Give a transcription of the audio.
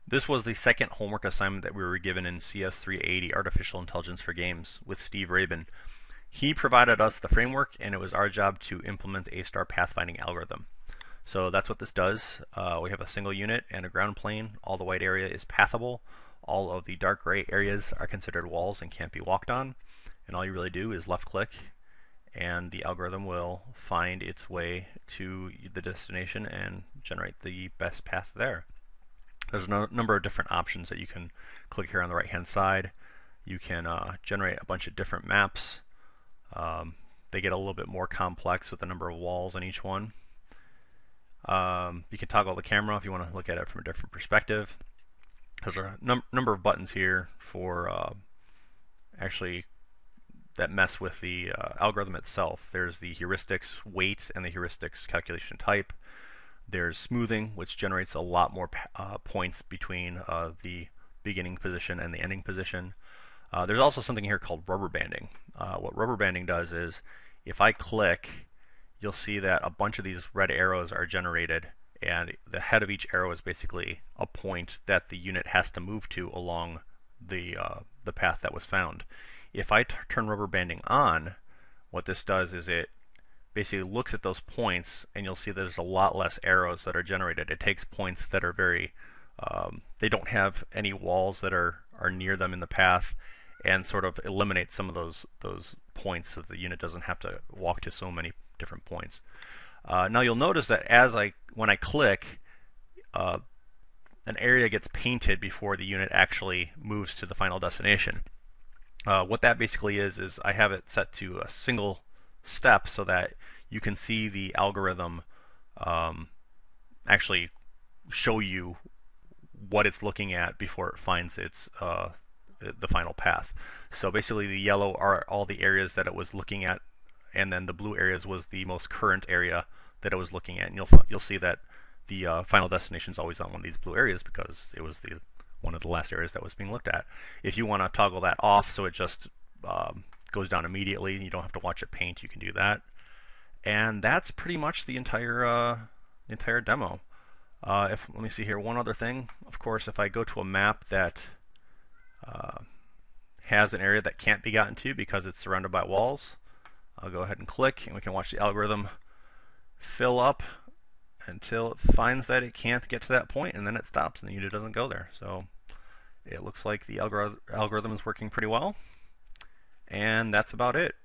This was the second homework assignment that we were given in CS 380, Artificial Intelligence for Games, with Steve Rabin. He provided us the framework, and it was our job to implement the A-star pathfinding algorithm. So that's what this does. We have a single unit and a ground plane. All the white area is pathable. All of the dark gray areas are considered walls and can't be walked on. And all you really do is left click, and the algorithm will find its way to the destination and generate the best path there. There's a number of different options that you can click here on the right hand side. You can generate a bunch of different maps. They get a little bit more complex with the number of walls on each one. You can toggle the camera if you want to look at it from a different perspective. There's a number of buttons here for actually that mess with the algorithm itself. There's the heuristics weight and the heuristics calculation type. There's smoothing, which generates a lot more points between the beginning position and the ending position. There's also something here called rubber banding. What rubber banding does is, if I click, you'll see that a bunch of these red arrows are generated, and the head of each arrow is basically a point that the unit has to move to along the path that was found. If I turn rubber banding on, what this does is it basically looks at those points, and you'll see there's a lot less arrows that are generated. It takes points that are very, they don't have any walls that are near them in the path, and sort of eliminates some of those points so the unit doesn't have to walk to so many different points. Now you'll notice that when I click, an area gets painted before the unit actually moves to the final destination. What that basically is I have it set to a single step so that you can see the algorithm actually show you what it's looking at before it finds the final path. So basically the yellow are all the areas that it was looking at, and then the blue areas was the most current area that it was looking at. And you'll see that the final destination is always on one of these blue areas because it was one of the last areas that was being looked at. If you want to toggle that off so it just goes down immediately, you don't have to watch it paint, you can do that. And that's pretty much the entire demo. Let me see here, one other thing. Of course, if I go to a map that has an area that can't be gotten to because it's surrounded by walls, I'll go ahead and click, and we can watch the algorithm fill up until it finds that it can't get to that point, and then it stops and the unit doesn't go there. So it looks like the algorithm is working pretty well, and that's about it.